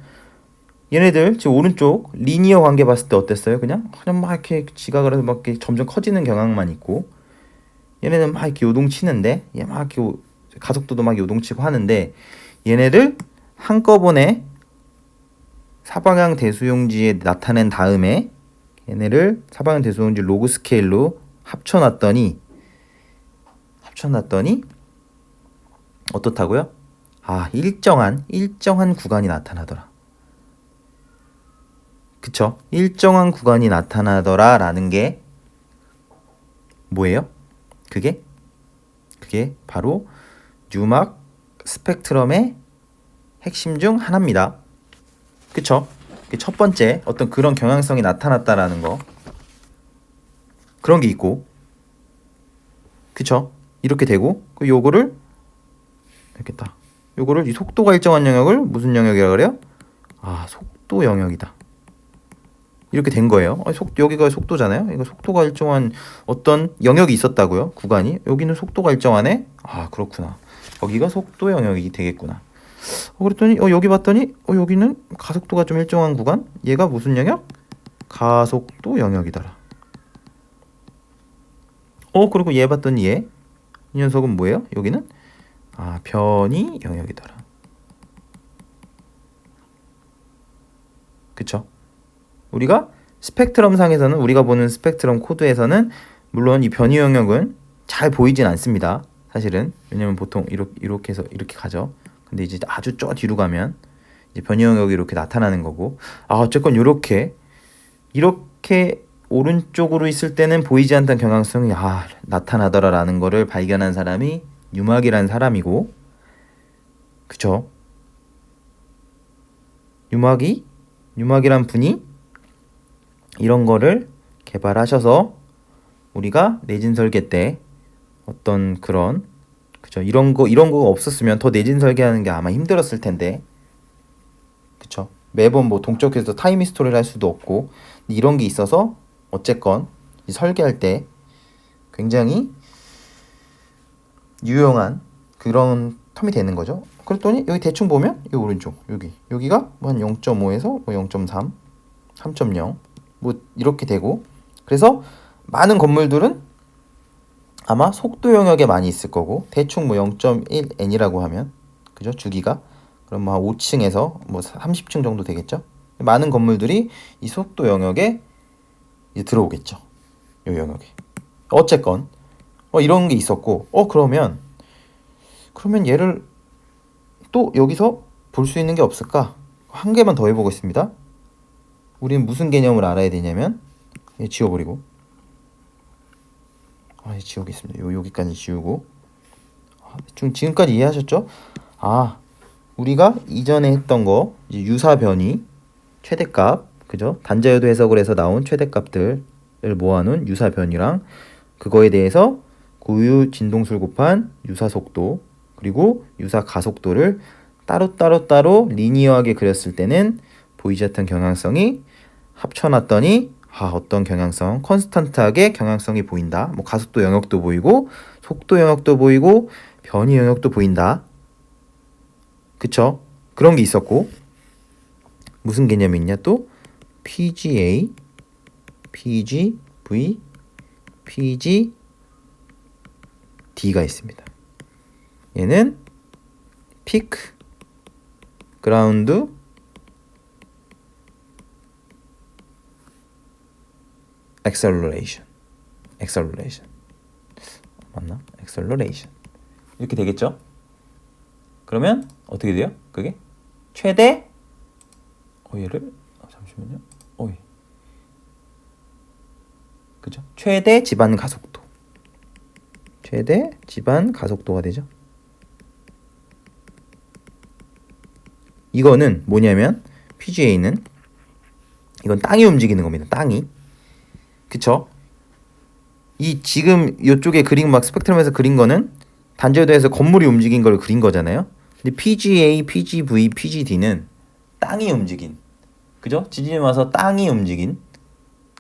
얘네들 지금 오른쪽 리니어 관계 봤을 때 어땠어요? 그냥 막 이렇게 지각을 해서 막 이렇게 점점 커지는 경향만 있고 얘네는 막 이렇게 요동치는데 얘 막 이렇게 가속도도 막 요동치고 하는데 얘네를 한꺼번에 사방향 대수용지에 나타낸 다음에 얘네를 사방향 대수용지 로그 스케일로 합쳐놨더니 어떻다고요? 일정한 구간이 나타나더라. 그쵸? 일정한 구간이 나타나더라 라는 게 뭐예요? 그게 바로 뉴막 스펙트럼의 핵심 중 하나입니다. 그쵸? 첫 번째 어떤 그런 경향성이 나타났다라는 거 그런 게 있고 그쵸? 이렇게 되고 요거를 이렇게 딱 요거를 이 속도가 일정한 영역을 무슨 영역이라 그래요? 속도 영역이다. 이렇게 된 거예요. 여기가 속도잖아요. 이거 속도가 일정한 어떤 영역이 있었다고요. 구간이. 여기는 속도가 일정하네. 그렇구나. 여기가 속도 영역이 되겠구나. 그랬더니 여기 봤더니 여기는 가속도가 좀 일정한 구간. 얘가 무슨 영역? 가속도 영역이더라. 그리고 얘 봤더니 이 녀석은 뭐예요? 여기는 변이 영역이더라. 그쵸? 우리가 스펙트럼 상에서는 우리가 보는 스펙트럼 코드에서는 물론 이 변이 영역은 잘 보이진 않습니다. 사실은 왜냐면 보통 이렇게 해서 이렇게 가죠. 근데 이제 아주 저 뒤로 가면 이제 변이 영역이 이렇게 나타나는 거고 어쨌건 이렇게 오른쪽으로 있을 때는 보이지 않던 경향성이 나타나더라라는 거를 발견한 사람이 뉴막이라는 사람이고 그쵸? 뉴막이란 분이 이런 거를 개발하셔서 우리가 내진 설계 때 어떤 그런 그쵸? 이런 거가 없었으면 더 내진 설계하는 게 아마 힘들었을 텐데 그쵸? 매번 뭐 동적해서 타임 히스토리를 할 수도 없고 이런 게 있어서 어쨌건 설계할 때 굉장히 유용한 그런 텀이 되는 거죠. 그랬더니 여기 대충 보면 이 오른쪽 여기가 뭐 한 0.5에서 뭐 0.3, 3.0 뭐 이렇게 되고 그래서 많은 건물들은 아마 속도 영역에 많이 있을 거고 대충 뭐 0.1n이라고 하면 그죠? 주기가 그럼 뭐 5층에서 뭐 30층 정도 되겠죠? 많은 건물들이 이 속도 영역에 이제 들어오겠죠. 이 영역에. 어쨌건 이런 게 있었고 그러면 얘를 또 여기서 볼 수 있는 게 없을까? 한 개만 더 해보겠습니다. 우리는 무슨 개념을 알아야 되냐면 지워버리고 지우겠습니다. 여기까지 지우고 지금까지 이해하셨죠? 우리가 이전에 했던 거 이제 유사 변이 최대값 그죠? 단자유도 해석을 해서 나온 최대값들을 모아놓은 유사 변이랑 그거에 대해서 고유 진동술 곱한 유사 속도 그리고 유사 가속도를 따로 리니어하게 그렸을 때는 보이지 않던 경향성이 합쳐놨더니 어떤 경향성 컨스턴트하게 경향성이 보인다. 뭐 가속도 영역도 보이고 속도 영역도 보이고 변이 영역도 보인다. 그쵸? 그런 게 있었고 무슨 개념이 있냐 또 PGA, PGV, PGD가 있습니다. 얘는 피크, 그라운드, acceleration 맞나? acceleration 이렇게 되겠죠? 그러면 어떻게 돼요? 그게 최대 얘를 잠시만요. 그죠? 최대 지반 가속도. 최대 지반 가속도가 되죠. 이거는 뭐냐면 PGA는 이건 땅이 움직이는 겁니다. 땅이. 그쵸? 이 지금 이쪽에 그린 막 스펙트럼에서 그린 거는 단자유도에서 건물이 움직인 걸 그린 거잖아요. 근데 PGA, PGV, PGD는 땅이 움직인. 그죠? 지진이 와서 땅이 움직인.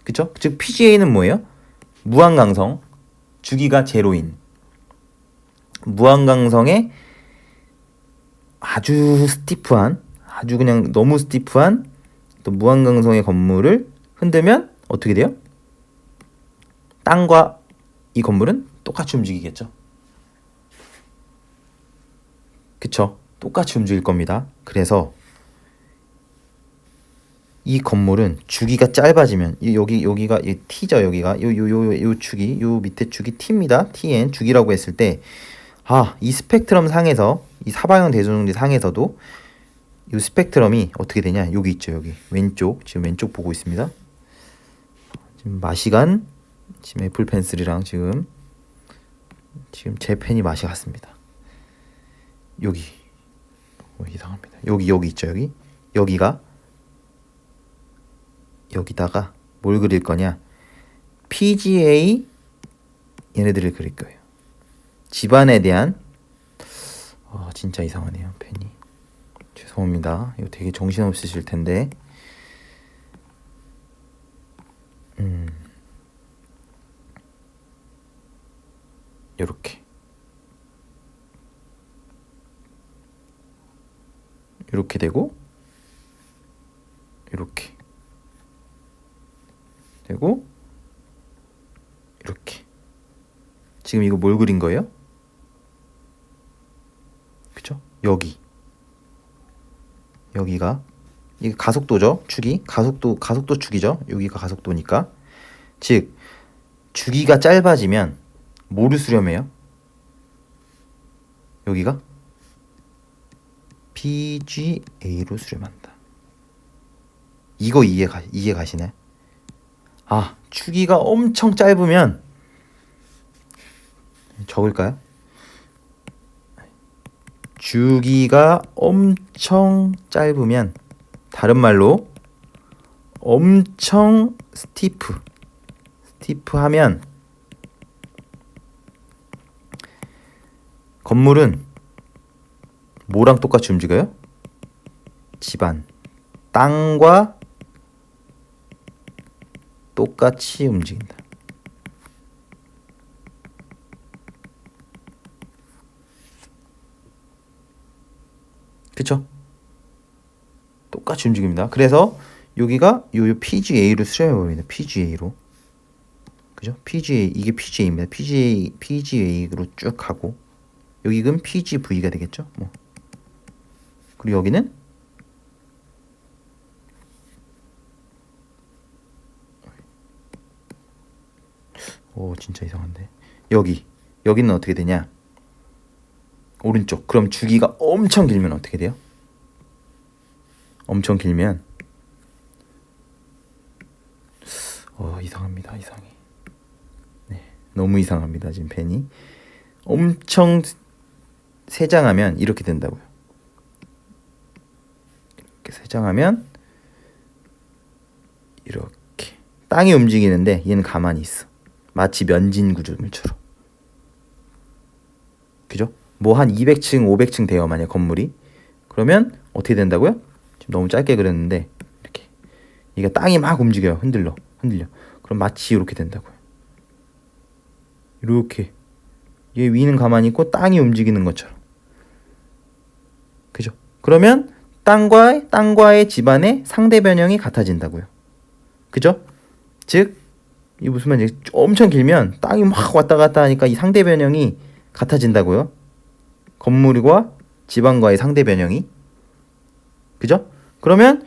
그죠? 즉 PGA는 뭐예요? 무한강성, 주기가 제로인. 무한강성의 아주 스티프한, 아주 그냥 너무 스티프한 또 무한강성의 건물을 흔들면 어떻게 돼요? 땅과 이 건물은 똑같이 움직이겠죠. 그쵸? 똑같이 움직일 겁니다. 그래서 이 건물은 주기가 짧아지면 여기가 이 t죠. 여기가 요 축이 요 밑에 축이 t입니다. tn 주기라고 했을 때 이 스펙트럼 상에서 이 사방형 대조정지 상에서도 이 스펙트럼이 어떻게 되냐? 여기 있죠. 여기 왼쪽 지금 왼쪽 보고 있습니다. 지금 마시간 지금 애플 펜슬이랑 지금 제 펜이 맛이 갔습니다. 여기 이상합니다. 여기 있죠. 여기가 여기다가 뭘 그릴 거냐? PGA 얘네들을 그릴 거예요. 집안에 대한 진짜 이상하네요. 펜이. 죄송합니다. 이거 되게 정신없으실 텐데. 요렇게 되고 요렇게 되고 이렇게. 지금 이거 뭘 그린 거예요? 그쵸? 여기가 이게 가속도죠. 축이 가속도 축이죠. 여기가 가속도니까. 즉 주기가 짧아지면 뭐를 수렴해요? 여기가 PGA로 수렴한다. 이거 이해 가시나요? 주기가 엄청 짧으면 적을까요? 주기가 엄청 짧으면 다른 말로 엄청 스티프하면 건물은 뭐랑 똑같이 움직여요? 집안, 땅과 똑같이 움직인다. 그쵸? 똑같이 움직입니다. 그래서 여기가 요 PGA로 수렴해 봅니다. PGA로. 그죠? PGA 이게 PGA입니다. PGA로 쭉 가고 여기는 PGV가 되겠죠? 뭐. 그리고 여기는 오 진짜 이상한데 여기는 어떻게 되냐? 오른쪽. 그럼 주기가 엄청 길면 어떻게 돼요? 엄청 길면 이상합니다. 이상해. 네, 너무 이상합니다. 지금 펜이 엄청 세장하면 이렇게 된다고요. 이렇게 세장하면 이렇게 땅이 움직이는데 얘는 가만히 있어. 마치 면진 구조물처럼. 그죠? 뭐 한 200층, 500층 돼요. 만약 건물이. 그러면 어떻게 된다고요? 지금 너무 짧게 그렸는데 이렇게 이게 땅이 막 움직여요. 흔들려. 그럼 마치 이렇게 된다고요. 이렇게 얘 위는 가만히 있고 땅이 움직이는 것처럼. 그죠? 그러면 땅과의 집안의 상대 변형이 같아진다고요. 그죠? 즉, 이 무슨 말인지 엄청 길면 땅이 막 왔다 갔다 하니까 이 상대 변형이 같아진다고요. 건물과 집안과의 상대 변형이. 그죠? 그러면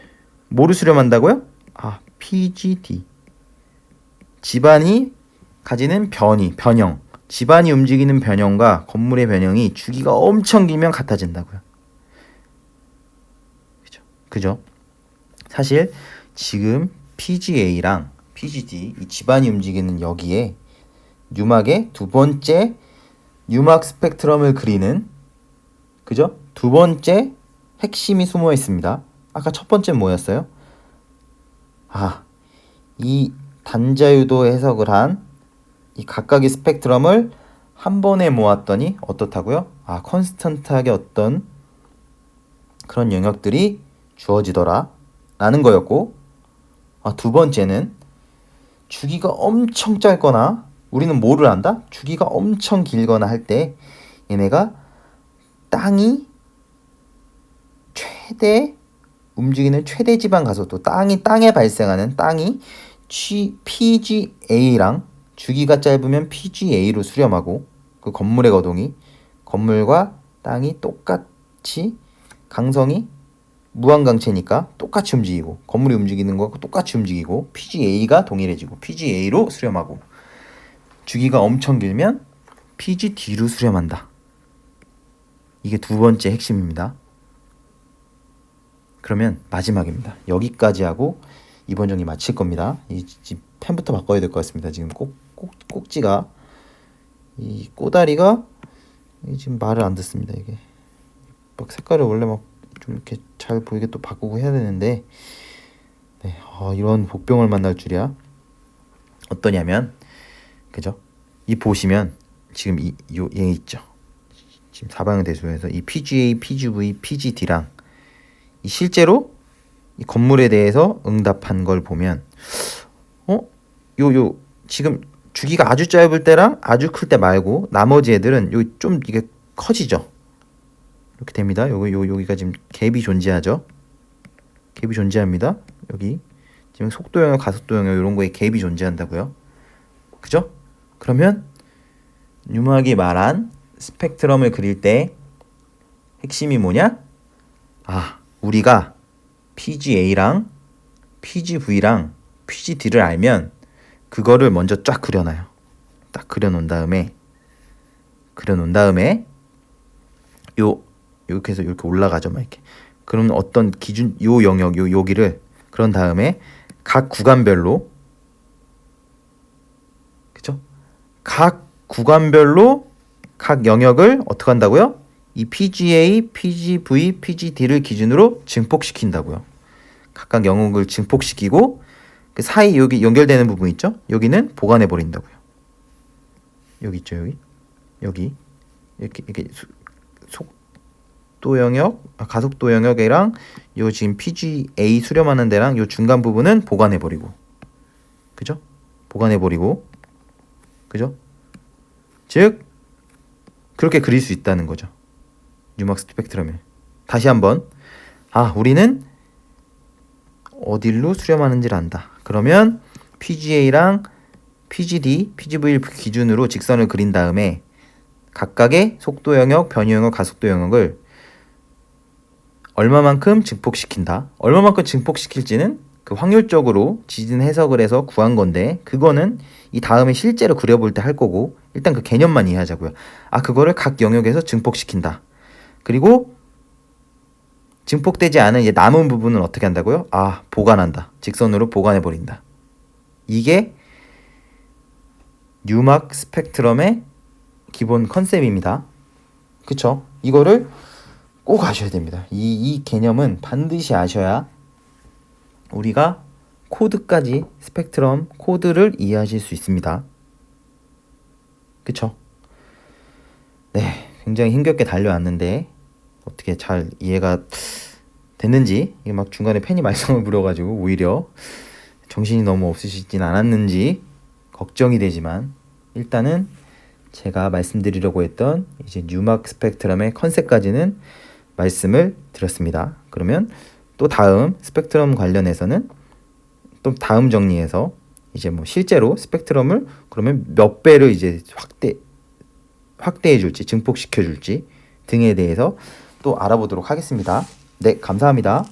뭐를 수렴한다고요? PGD. 집안이 가지는 변형. 집안이 움직이는 변형과 건물의 변형이 주기가 엄청 길면 같아진다고요. 그죠? 사실 지금 PGA랑 PGD 이 집안이 움직이는 여기에 뉴막의 두 번째 뉴막 스펙트럼을 그리는 그죠? 두 번째 핵심이 숨어 있습니다. 아까 첫 번째는 뭐였어요? 이 단자유도 해석을 한 이 각각의 스펙트럼을 한 번에 모았더니 어떻다고요? 컨스턴트하게 어떤 그런 영역들이 주어지더라 라는 거였고, 두 번째는 주기가 엄청 짧거나 우리는 뭐를 한다? 주기가 엄청 길거나 할 때 얘네가 땅이 움직이는 최대 지방 가속도 땅에 발생하는 땅이 PGA랑 주기가 짧으면 PGA로 수렴하고 그 건물의 거동이 건물과 땅이 똑같이 강성이 무한강체니까 똑같이 움직이고 건물이 움직이는 거하고 똑같이 움직이고 PGA가 동일해지고 PGA로 수렴하고 주기가 엄청 길면 PGD로 수렴한다. 이게 두 번째 핵심입니다. 그러면 마지막입니다. 여기까지 하고 이번 정리 마칠 겁니다. 이 펜부터 바꿔야 될 것 같습니다. 지금 꼭지가 이 꼬다리가 지금 말을 안 듣습니다. 이게 막 색깔을 원래 막 좀 이렇게 잘 보이게 또 바꾸고 해야 되는데 이런 복병을 만날 줄이야. 어떠냐면 그죠? 이 보시면 지금 얘 있죠. 지금 사방향 대소에서 이 PGA, PGV, PGD랑 이 실제로 이 건물에 대해서 응답한 걸 보면 지금 주기가 아주 짧을 때랑 아주 클 때 말고 나머지 애들은 좀 이게 커지죠. 이렇게 됩니다. 여기가 지금 갭이 존재하죠. 갭이 존재합니다. 여기 지금 속도 영역, 가속도 영역 이런 거에 갭이 존재한다고요. 그죠? 그러면 뉴막이 말한 스펙트럼을 그릴 때 핵심이 뭐냐? 우리가 PGA랑 PGV랑 PGD를 알면 그거를 먼저 쫙 그려놔요. 딱 그려놓은 다음에 이렇게 해서 이렇게 올라가죠. 막 이렇게. 그럼 어떤 기준 요 영역 여기를 그런 다음에 각 구간별로 그죠? 각 구간별로 각 영역을 어떻게 한다고요? 이 PGA, PGV, PGD를 기준으로 증폭시킨다고요. 각각 영역을 증폭시키고 그 사이 여기 연결되는 부분 있죠? 여기는 보관해 버린다고요. 여기 있죠, 여기 이렇게 속도 영역, 가속도 영역이랑 요 지금 PGA 수렴하는 데랑 요 중간 부분은 보관해 버리고, 그죠? 보관해 버리고, 그죠? 즉 그렇게 그릴 수 있다는 거죠. 뉴막 스펙트럼을 다시 한번 우리는 어디로 수렴하는지를 안다. 그러면 PGA랑 PGD, PGV 기준으로 직선을 그린 다음에 각각의 속도 영역, 변이 영역, 가속도 영역을 얼마만큼 증폭시킨다. 얼마만큼 증폭시킬지는 그 확률적으로 지진 해석을 해서 구한 건데 그거는 이 다음에 실제로 그려볼 때 할 거고 일단 그 개념만 이해하자고요. 그거를 각 영역에서 증폭시킨다. 그리고 증폭되지 않은 이제 남은 부분은 어떻게 한다고요? 보관한다. 직선으로 보관해버린다. 이게 뉴막 스펙트럼의 기본 컨셉입니다. 그쵸? 이거를 꼭 아셔야 됩니다. 이 개념은 반드시 아셔야 우리가 코드까지 스펙트럼 코드를 이해하실 수 있습니다. 그쵸? 네, 굉장히 힘겹게 달려왔는데 어떻게 잘 이해가 됐는지 이게 막 중간에 팬이 말썽을 부려가지고 오히려 정신이 너무 없으시진 않았는지 걱정이 되지만 일단은 제가 말씀드리려고 했던 이제 뉴막 스펙트럼의 컨셉까지는 말씀을 드렸습니다. 그러면 또 다음 스펙트럼 관련해서는 또 다음 정리해서 이제 뭐 실제로 스펙트럼을 그러면 몇 배를 이제 확대해 줄지 증폭시켜 줄지 등에 대해서 또 알아보도록 하겠습니다. 네, 감사합니다.